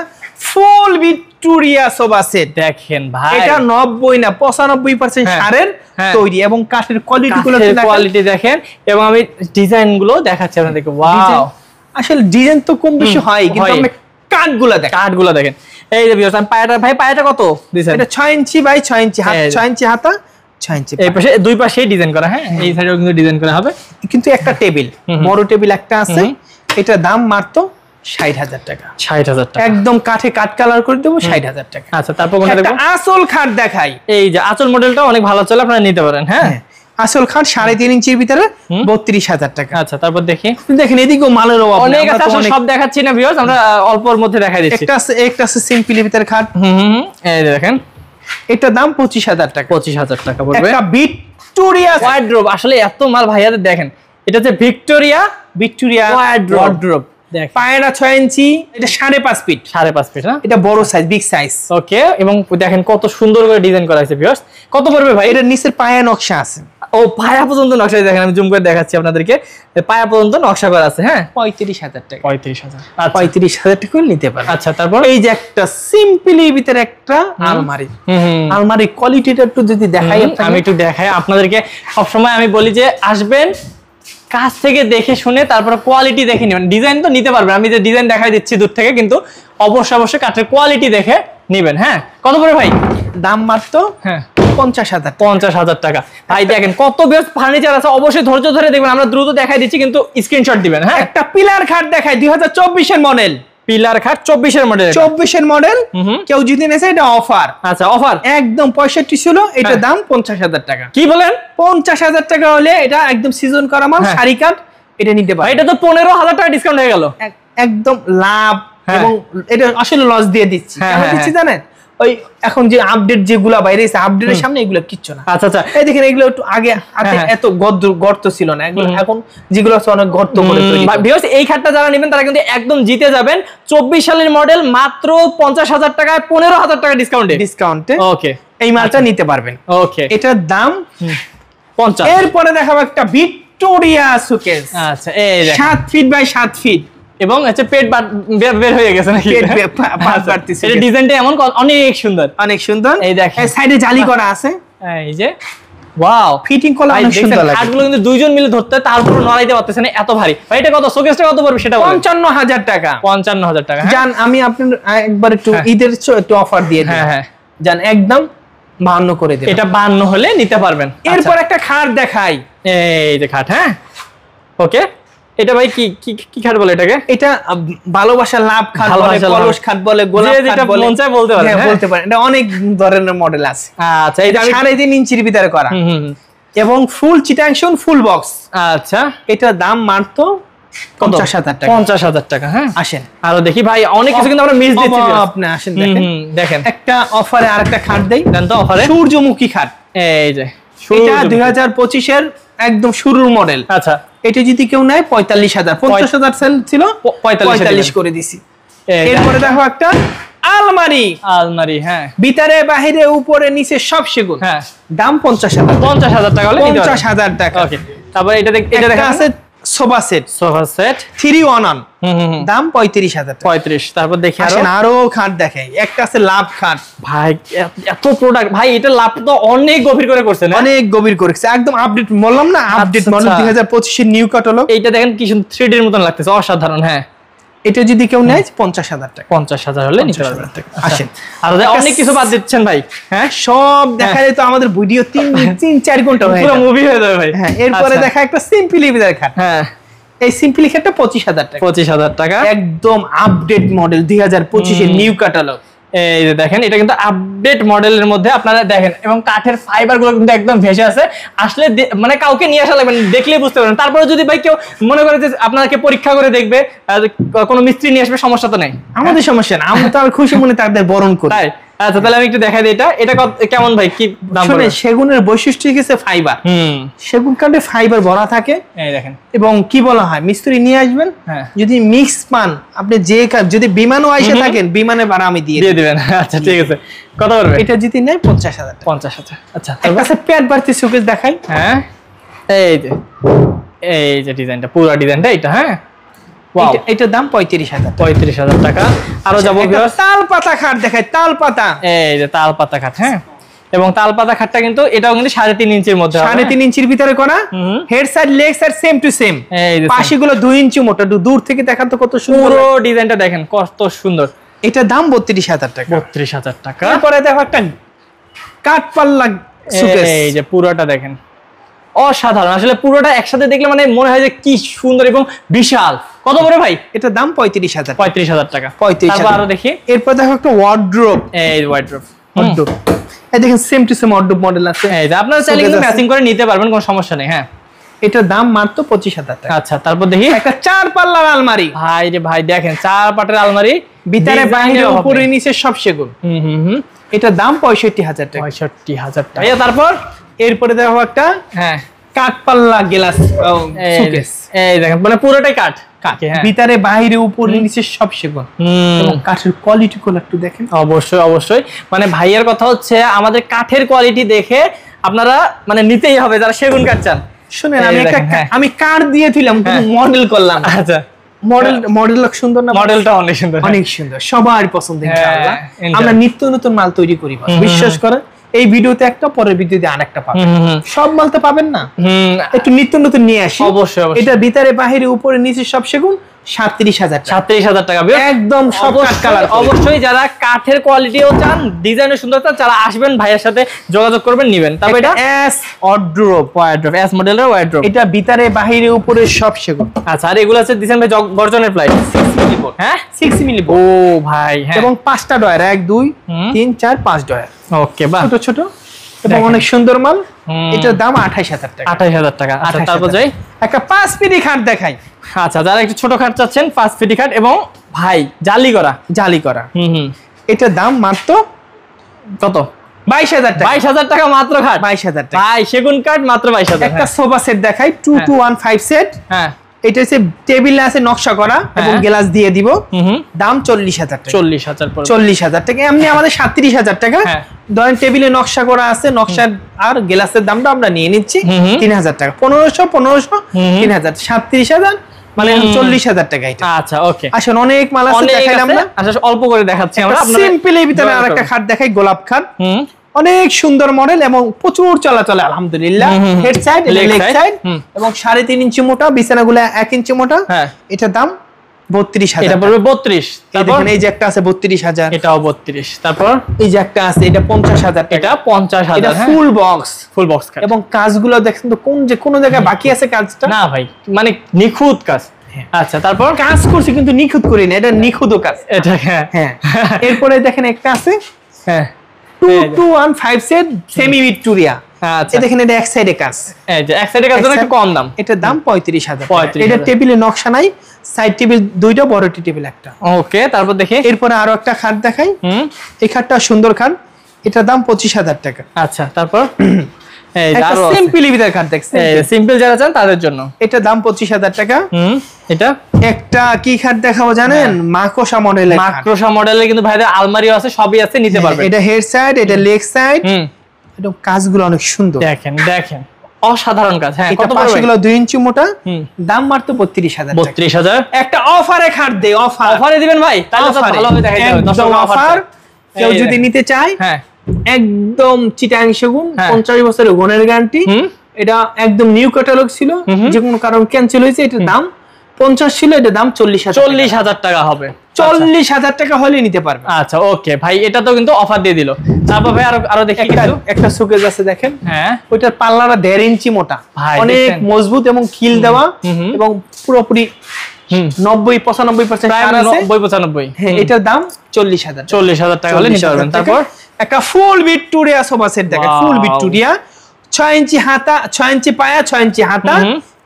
ফুল ভিক্টোরিয়া সোফা সেট। দেখেন ভাই, এটা 90 না 95% সারের তৈরি, এবং কাঠের কোয়ালিটি দেখেন, এবং আমি ডিজাইন গুলো দেখাচ্ছি আপনাদেরকে। ওয়াও, আসলে ডিজাইন তো কম বেশি হয়, কিন্তু আপনি কাঠগুলো দেখেন। এই যে ভিউয়ার্স, আমি পায়াটা, ভাই পায়াটা কত দিছেন? এটা 6 ইঞ্চি বাই 6 ইঞ্চি হাত, 6 ইঞ্চি হাতা, 6 ইঞ্চি। এই পাশে দুই পাশেই ডিজাইন করা। হ্যাঁ, এই সাইডেও কিন্তু ডিজাইন করা হবে, কিন্তু একটা টেবিল, বড় টেবিল একটা আছে। এটা দাম মাত্র 60,000 টাকা। 60,000 টাকা, একদম কাঠে কাট কালার করে দেবো, 60,000 টাকা। আচ্ছা, তারপর কোনটা দেখব? আসল খাট দেখাই। এই যে আঁচল মডেলটা অনেক ভালো চলে, আপনারা নিতে পারেন। হ্যাঁ, আসল খাট 3.5 ইঞ্চির ভিতরে 32,000 টাকা। আচ্ছা, তারপর দেখি। দেখেন এদিকেও মালের অভাব অনেক আছে, আসলে সব দেখাচ্ছি না ভিউয়ার্স, আমরা অল্পর মধ্যে দেখাই দিচ্ছি। একটা আছে সিম্পলি ভিতরে খাট। এই দেখেন, এটা দাম 25,000 টাকা। 25,000 টাকা পড়বে। একটা ভিক্টোরিয়া ওয়ার্ড্রোব, আসলে এত মাল ভাইয়াদের দেখেন, এটা হচ্ছে ভিক্টোরিয়া ওয়ার্ড্রোব। পায়রা 6 ইঞ্চি, এটা 5.5 ফিট। 5.5 ফিট, না? এটা বড় সাইজ, বিগ সাইজ। ওকে, এবং দেখেন কত সুন্দর করে ডিজাইন করা আছে ভিউয়ার্স। কত পড়বে ভাই? এটা নিচের পায়া নকশা আছে। ও, পায়া পর্যন্ত নকশা, দেখেন আমি জুম করে দেখাচ্ছি আপনাদেরকে, পায়া পর্যন্ত নকশা করা আছে। হ্যাঁ, 35,000 টাকা। 35,000। 35,000 টাকা নিতে পারেন। আচ্ছা, তারপর এই যে একটা সিম্পলি ভিতরে একটা আলমারি। আলমারি কোয়ালিটিটা একটু যদি দেখাই, আমি একটু দেখাই আপনাদেরকে। সবসময় আমি বলি যে আসবেন, কাছ থেকে দেখে শুনে তারপর কোয়ালিটি দেখে নেবেন। ডিজাইন তো নিতে পারবেন, আমি যে ডিজাইন দেখাই দিচ্ছি দূর থেকে, কিন্তু অবশ্যই কাঠের কোয়ালিটি দেখে নিবেন। হ্যাঁ, কত করে ভাই? দাম মাত্র 50,000। 50,000 টাকা। ভাই দেখেন কত বেস্ট ফার্নিচার আছে, অবশ্যই ধৈর্য ধরে দেখবেন, আমরা দ্রুত দেখাই দিচ্ছি, কিন্তু স্ক্রিনশট দিবেন। হ্যাঁ, একটা পিলার খাট দেখাই, 2024 এর মডেল। পিলার খাট 24 এর মডেল। 24 এর মডেল। কেউ যদি নেছে, এটা অফার। আচ্ছা, অফার একদম 65 ছিল, এটা দাম 50,000 টাকা। কি বলেন? 50,000 টাকা হলে এটা একদম সিজন করা মাল, শাড়ি কাট, এটা নিতে পারবে। এটা তো 15,000 টাকা ডিসকাউন্ট হয়ে গেল, একদম লাভ। এবং এটা আসলে লস দিয়ে দিচ্ছি, কেন দিচ্ছি জানেন? ওই এখন যে আপডেট যেগুলা বাইরে এসে, আপডেটের সামনে এগুলো কিচ্ছু না। আচ্ছা আচ্ছা, এই দেখেন এগুলো একটু আগে এত গর্ত ছিল না, এগুলো এখন যেগুলো আছে অনেক গর্ত করে তৈরি। ভিউয়ার্স, এই খাটটা যারা নেবেন তারা কিন্তু একদম জিতে যাবেন। 24 সালের মডেল, মাত্র 50,000 টাকায় 15,000 টাকা ডিসকাউন্টে ওকে এই মালটা নিতে পারবেন। ওকে, এটার দাম 50। এরপরে দেখাবো একটা ভিক্টোরিয়া সুকেস। আচ্ছা, এই 7 ফিট বাই 7 ফিট, এবং হচ্ছে পেট বের হয়ে গেছে নাকি? এটা ডিজাইনটা এমন অনেক সুন্দর, অনেক সুন্দর। এই দেখেন সাইডে জালি করা আছে। এই যে ওয়াও, ফিটিং করা অনেক সুন্দর লাগে। কাঠগুলো কিন্তু দুইজন মিলে ধরতে, তারপর নড়াইতে পারতেছে না, এত ভারী। ভাই এটা কত? শোকেসটা কত পড়বে সেটা বলেন। 55,000 টাকা। 55,000 টাকা। জান, আমি আপনার একবার একটু ঈদের একটু অফার দিয়ে দিই। হ্যাঁ, জান একদম 52 করে দেব। এটা 52 হলে নিতে পারবেন। এরপর একটা খাট দেখাই। এই যে খাট। হ্যাঁ, ওকে, এটা ভাই কি কি কি খাট বলে এটাকে? এটা ভালোবাসা লাভ খাট বলে, কলস খাট বলে, গোলাপ খাট বলে, মন চায় বলতে পারেন। হ্যাঁ বলতে পারেন। এটা অনেক ধরনের মডেল আছে। আচ্ছা, এটা 3.5 ইঞ্চির ভিতরে করা এবং ফুল চিটাংশন ফুল বক্স। আচ্ছা, এটার দাম মাত্র 50,000 টাকা। 50,000 টাকা। হ্যাঁ, আসেন আরো দেখি ভাই, অনেক কিছু কিন্তু আমরা মিস দিচ্ছি। আপনি আসেন দেখেন। দেখেন একটা অফারে আরেকটা খাট দেই। দেন তো অফারে। সূর্যমুখী খাট। এই যে এটা 2025 এর একদম শুরুর মডেল। আচ্ছা, এটা যদি কেউ নেয় 45,000, 50,000 সেল ছিল, 45 করে দিছি। এরপরে দেখো একটা আলমারি। আলমারি, হ্যাঁ, ভিতরে বাহিরে উপরে নিচে সব সেগুন। হ্যাঁ, দাম 50,000। 50,000 টাকা হলে 50,000 টাকা। ওকে, তারপর এটা দেখা আছে সোফা সেট। সোফা সেট 3-1-1, দাম 35,000 টাকা। 35। তারপর দেখি আরো খাট দেখাই। একটা আছে লাভ খাট। ভাই এত প্রোডাক্ট ভাই, এটা লাভ তো অনেক গভীর করে করছেন। অনেক গভীর করেছে, একদম আপডেট বললাম না, আপডেট মডেল 2025 এর নিউ ক্যাটালগ। এইটা দেখেন কি সুন্দর 3D এর মতন লাগতেছে, অসাধারণ। হ্যাঁ, এটা যদি কেউ নেয় 50,000 টাকা। 50,000 হলে নিতে পারবেন। আসেন, আর অনেক কিছু বাদ দিচ্ছেন ভাই। হ্যাঁ, সব দেখালে তো আমাদের ভিডিও 3-4 ঘন্টা হয়ে যাবে, পুরো মুভি হয়ে যাবে ভাই। হ্যাঁ, এরপরে দেখা একটা সিম্পলি ভিতরে খাট। হ্যাঁ, এই সিম্পলি খাটটা 25,000 টাকা। 25,000 টাকা, একদম আপডেট মডেল 2025 এর নিউ ক্যাটালগ। এই যে দেখেন, এটা কিন্তু আপডেট মডেলের মধ্যে আপনারা দেখেন, এবং কাঠের ফাইবার গুলো কিন্তু একদম ভেসে আছে। আসলে মানে কাউকে নিয়ে আসা লাগবে না, দেখলেই বুঝতে পারবেন। তারপরে যদি ভাই কেউ মনে করে যে আপনাকে পরীক্ষা করে দেখবে, কোনো মিস্ত্রি নিয়ে আসবে, সমস্যা তো নেই। আমাদের সমস্যা না, আমরা তো আর খুশি মনে তাদের বরণ করি। তাই? আচ্ছা, তাহলে আমি একটু দেখাই দিই। এটা কেমন ভাই, কি দাম পড়বে? সেগুনের বৈশিষ্ট্য হচ্ছে ফাইবার। সেগুন কাঠে ফাইবার ভরা থাকে। এই দেখেন, এবং কি বলা হয়, মিস্ত্রি নিয়ে আসবেন, যদি মিক্স পান, আপনি যে যদি বিমানও আইসে থাকেন, বিমানে ভাড়া আমি দিয়ে দিবেন। আচ্ছা, ঠিক আছে। কত পড়বে? এটা যদি নেয় 50,000। 50,000। আচ্ছা, একটা আছে পেট বাড়তি শোকেস দেখাই। হ্যাঁ, এই যে ডিজাইনটা, পুরো ডিজাইনটা এটা। হ্যাঁ, এটার দাম 35,000। 35,000 টাকা। আরো যাবো তাল পাতা খাট দেখাই। তাল পাতা, এই যে তাল পাতা খাট। হ্যাঁ, এবং তাল পাতা খাটটা কিন্তু এটাও কিন্তু 3.5 ইঞ্চির মধ্যে, 3.5 ইঞ্চির ভিতরে করা। Head side leg side same to same. পাশিগুলো 2 ইঞ্চি মোটা। দূর থেকে দেখান তো কত সুন্দর, পুরো ডিজাইনটা দেখেন কত সুন্দর। এটার দাম 32,000 টাকা। 32,000 টাকা। তারপরে দেখো একটা কাঠ পাল্লা শোকেস। এই যে পুরোটা দেখেন, অসাধারণ। আসলে পুরোটা একসাথে দেখলে মানে মনে হয় যে কি সুন্দর এবং বিশাল। কত বড় ভাই? এটার দাম 35,000। 35,000 টাকা। 35,000। তারপর আরো দেখি। এরপর দেখো একটা ওয়ার্ড্রোব। এই ওয়ার্ড্রোব, এই দেখেন same to same wardrobe model আছে। এই যে আপনারা চাইলে কিন্তু ম্যাচিং করে নিতে পারবেন, কোনো সমস্যা নেই। হ্যাঁ, এটার দাম মাত্র 25,000 টাকা। আচ্ছা, তারপর দেখি একটা 4 পাল্লার আলমারি। ভাই রে ভাই, দেখেন 4 পাটের আলমারি, ভিতরে বাইরে উপরে নিচে সব সেগুন। এটার দাম 65,000 টাকা। 65,000 টাকা। তারপর এরপরে দেখো একটা কাঠ পাল্লা গ্লাস শোকেস। এই দেখেন, মানে পুরোটাই কাঠ। ভিতরে বাইরে উপরে নিচে সব সেগুন। এবং কাঠের কোয়ালিটি গুলো একটু দেখেন। অবশ্যই অবশ্যই, মানে ভাইয়ের কথা হচ্ছে আমাদের কাঠের কোয়ালিটি দেখে আপনারা মানে নিতেই হবে যারা সেগুন কাঠ চান। শুনেন, আমি কাঠ দিয়ে দিলাম, মডেল করলাম। আচ্ছা, মডেল সুন্দর না? মডেলটা অনেক সুন্দর, অনেক সুন্দর, সবার পছন্দ। ইনশাআল্লাহ আমরা নিত্য নতুন মাল তৈরি করি, বিশ্বাস করেন। এই ভিডিওতে একটা, পরের ভিডিওতে আরেকটা পাবেন। সব মাল তো পাবেন না, একটু নিত্য নতুন নিয়ে আসি। অবশ্যই। এটা ভিতরে বাহিরে উপরে নিচে সব সেগুন। 37,000 টাকা। 37,000 টাকা একদম সব কাঠ কালার। অবশ্যই যারা কাঠের কোয়ালিটিও চান, ডিজাইনের সুন্দরতা, যারা আসবেন ভাইয়ের সাথে যোগাযোগ করবেন, নিবেন। তারপর এটা এস ওয়ার্ড্রোব, এস মডেলের ওয়ার্ড্রোব। এটা ভিতরে বাহিরে উপরে সব সেগুন। আচ্ছা, আর এগুলো আছে দিবেন ভাই গর্জনের প্লাই 6 মিলি বোর্ড। হ্যাঁ, 6 মিলি বোর্ড। ও ভাই, হ্যাঁ, এবং 5টা ডয়ার, 1 2 3 4 5 ডয়ার। ওকে, বাহ, ছোট ছোট এবং অনেক সুন্দর মাল। এটার দাম 28,000 টাকা। 28,000 টাকা। আচ্ছা, তারপর যাই একটা 5 ফিটি খাট দেখাই। আচ্ছা, যারা একটু ছোট খাট চাচ্ছেন, 5 ফিটি খাট এবং ভাই জালি করা। এটার দাম মাত্র কত? 22,000 টাকা। 22,000 টাকা মাত্র খাট। 22,000 টাকা। ভাই সেগুন কাঠ মাত্র 22,000। একটা সোফা সেট দেখাই, 2 to 1 5 সেট। হ্যাঁ, এটা হচ্ছে টেবিলে আছে নকশা করা এবং গ্লাস দিয়ে দিব। দাম 40,000 টাকা। 40,000 টাকা। এমনি আমাদের 37,000 টাকা। ধরেন টেবিলে নকশা করা আছে, নকশার আর গ্লাসের দামটা আমরা নিয়ে নিচ্ছি 3,000 টাকা। 1500 3,000, 37,000 মানে 40,000 টাকা এটা। আচ্ছা, ওকে। আসলে অনেক মাল আছে, দেখাইলাম না। আচ্ছা, অল্প করে দেখাচ্ছি আমরা। সিম্পল এর ভিতরে আরেকটা খাট দেখাই, গোলাপ খাট। অনেক সুন্দর মডেল এবং প্রচুর চলাচলে আলহামদুলিল্লাহ। হেড সাইড, লেগ সাইড এবং 3.5 ইঞ্চি মোটা, বিছানাগুলো 1 ইঞ্চি মোটা। এটার দাম 32,000 এটা পড়বে 32। তারপর এই যে একটা আছে 32,000, এটাও 32। তারপর এই যে একটা আছে এটা 50,000 টাকা, এটা 50,000। এটা ফুল বক্স কাট। এবং কাজগুলো দেখেন তো কোন জায়গায় বাকি আছে কাজটা না ভাই, মানে নিখুঁত কাজ। আচ্ছা, তারপর কাজ করছি কিন্তু নিখুঁত করি না, এটা নিখুঁত কাজ। এটা হ্যাঁ। এরপরে দেখেন একটা আছে হ্যাঁ 2215 সেট সেমি ভিক্টোরিয়া। আচ্ছা, দেখেন এটা এক সাইডে কাজ, এই যে এক সাইডে কাজ জন্য একটু কম দাম। এটার দাম 35,000 টাকা। 35,000 এটা টেবিলে নকশা নাই, সাইড টেবিল দুইটা, বড় টেবিল একটা। ওকে, তারপর দেখি। এরপরে আরো একটা খাট দেখাই। এই খাটটা সুন্দর খাট, এটার দাম 25,000 টাকা। আচ্ছা, তারপর এই যে একটা আরো সিম্পল ভিতর খাট দেখছেন, সিম্পল যারা চান তাদের জন্য এটার দাম 25,000 টাকা। এটা একটা কি খাট দেখাবো জানেন? মাকড়সা মডেলের খাট। মাকড়সা মডেলের, কিন্তু ভাইদের আলমারিও আছে, সবই আছে, নিতে পারবেন। এটা হেড সাইড, এটা লেগ সাইড, এটা কাজগুলো অনেক সুন্দর। দেখেন অসাধারণ কাজ। হ্যাঁ, কত পড়বে? এগুলো 2 ইঞ্চি মোটা, দাম মাত্র 32,000 টাকা। 32,000। একটা অফারে খাট দেই, অফারে দিবেন ভাই, তাহলে তো ভালো হবে। দেখাই যাবে একদম অফার। কেউ যদি নিতে চায়, হ্যাঁ একদম চিটাং সেগুন, 50 বছরের গুণের গ্যারান্টি। এটা একদম নিউ ক্যাটালগ ছিল, যে কোনো কারণ ক্যান্সেল হয়েছে। এটার দাম 50 ছিল, এটার দাম 40,000 টাকা হবে। 40,000 টাকা হলে নিতে পারবে। আচ্ছা, ওকে ভাই, এটা তো কিন্তু অফার দিয়ে দিল। তারপর ভাই আরো দেখি একটা শোকেস আছে দেখেন। হ্যাঁ, ওইটার পাল্লাটা 1.5 ইঞ্চি মোটা, অনেক মজবুত এবং খিল দেওয়া, এবং পুরোপুরি 90-95% ছাড় আছে। 90-95। হ্যাঁ, এটার দাম 40,000 টাকা হলে নিতে পারবেন। তারপর একটা ফুল ভিক্টোরিয়া সোফা সেট দেখেন, ফুল ভিক্টোরিয়া, 6 ইঞ্চি হাতা, 6 ইঞ্চি পায়া, 6 ইঞ্চি হাতা,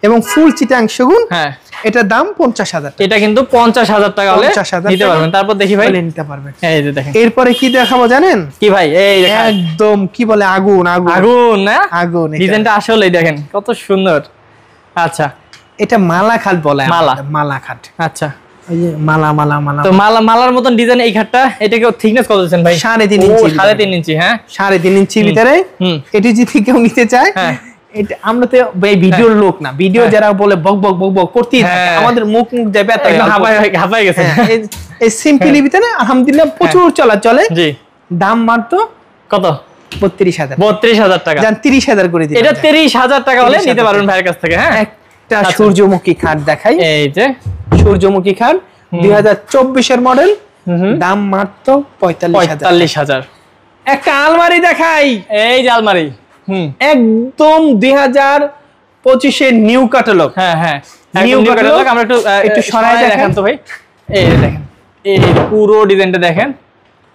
এবং ফুল চিটাং সেগুন। হ্যাঁ, এটার দাম 50,000 টাকা। এটা কিন্তু 50,000 টাকা হলে নিতে পারবেন। তারপর দেখি ভাই, নিতে পারবেন। এই যে দেখেন। এরপরে কি দেখাবো জানেন? কি ভাই? এই দেখেন, একদম কি বলে, আগুন না আগুন। ডিজাইনটা আসলে দেখেন কত সুন্দর। আচ্ছা, এটা মালা খাট বলে, মালা খাট। আচ্ছা, এই যে মালা তো মালার মতন ডিজাইন এই খাটটা। এটাকে থিকনেস কত দিবেন ভাই? 3.5 ইঞ্চি। 3.5 ইঞ্চি। হ্যাঁ, 3.5 ইঞ্চির ভিতরে। এটি যদি কেউ নিতে চায়, এটা আমরা তো ভিডিওর লোক না, ভিডিও যারা বলে বক বক করতেই থাকে, আমাদের মুখ যাবে হাঁপায় গেছে। এই সিম্পলি ভিতরে আলহামদুলিল্লাহ প্রচুর চলে। জি, দাম মাত্র কত? 32,000 টাকা। 30,000 করে দিই। এটা 30,000 টাকা হলে নিতে পারবেন ভাইয়ের কাছ থেকে। হ্যাঁ, একটা সূর্যমুখী খাট দেখাই। এই যে সূর্যমুখী খাট 2024 এর মডেল, দাম মাত্র 45,000। একটা আলমারি দেখাই। এই যে আলমারি, একদম 2025 এর নিউ ক্যাটালগ। হ্যাঁ, নিউ ক্যাটালগ। আমরা একটু সরাই দেখান তো ভাই। এই দেখেন, এই পুরো ডিজাইনটা দেখেন,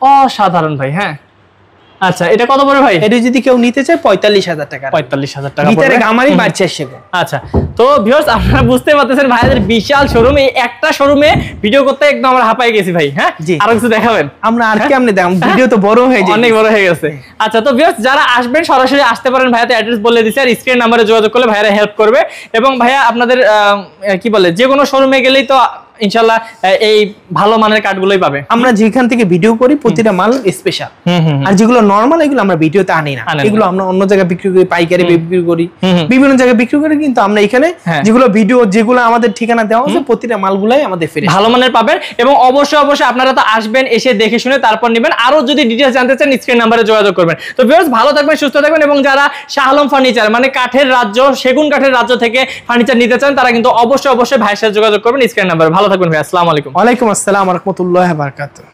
অসাধারণ ভাই। হ্যাঁ, আচ্ছা, এটা কত পড়বে ভাই? এটা যদি কেউ নিতে চায় 45,000 টাকা। 45,000 টাকা ভিতরে গামারি বাড়ছে সেগুন। আচ্ছা, তো ভিউয়ার্স, আপনারা বুঝতে পারতেছেন ভাইদের বিশাল শোরুম। এই একটা শোরুমে ভিডিও করতে একদম আমরা হাঁপাই গেছি ভাই। হ্যাঁ, আরো কিছু দেখাবেন? আমরা আর কেমনে দেখাম, ভিডিও তো বড় হয়ে যায়, অনেক বড় হয়ে গেছে। আচ্ছা, তো ভিউয়ার্স, যারা আসবেন সরাসরি আসতে পারেন। ভাইয়া তো অ্যাড্রেস বলে দিয়েছে, আর স্ক্রিন নাম্বারে যোগাযোগ করলে ভাইরা হেল্প করবে। এবং ভাইয়া আপনাদের কি বলে, যে কোনো শোরুমে গেলেই তো ইনশাআল্লাহ এই ভালো মানের কার্ডগুলোই পাবে। আমরা যেখান থেকে ভিডিও করি প্রতিটা মাল স্পেশাল, আর যেগুলো নরমাল এগুলো আমরা ভিডিওতে আনি না। এগুলো আমরা অন্য জায়গায় বিক্রি করি, পাইকারি বিক্রি করি, বিভিন্ন জায়গায় বিক্রি করি। কিন্তু আমরা এখানে যেগুলো ভিডিও, যেগুলো আমাদের ঠিকানা দেওয়া আছে, প্রতিটা মালগুলাই আমাদের ফ্রেশ ভালো মানের পাবেন। এবং অবশ্যই আপনারা তো আসবেন, এসে দেখে শুনে তারপর নেবেন। আরো যদি ডিটেইলস জানতে চান স্ক্রিন নাম্বারে যোগাযোগ করবেন। তো ভিউয়ার্স, ভালো থাকবেন, সুস্থ থাকবেন। এবং যারা শাহ আলম ফার্নিচার, মানে কাঠের রাজ্য, সেগুন কাঠের রাজ্য থেকে ফার্নিচার নিতে চান, তারা কিন্তু অবশ্যই ভাইয়ের সাথে যোগাযোগ করবেন স্ক্রিন নাম্বারে। ভালো থাকবেন ভাই। আসসালামু আলাইকুম। ওয়ালাইকুম আসসালাম ওয়া রাহমাতুল্লাহি ওয়া বারাকাতুহু।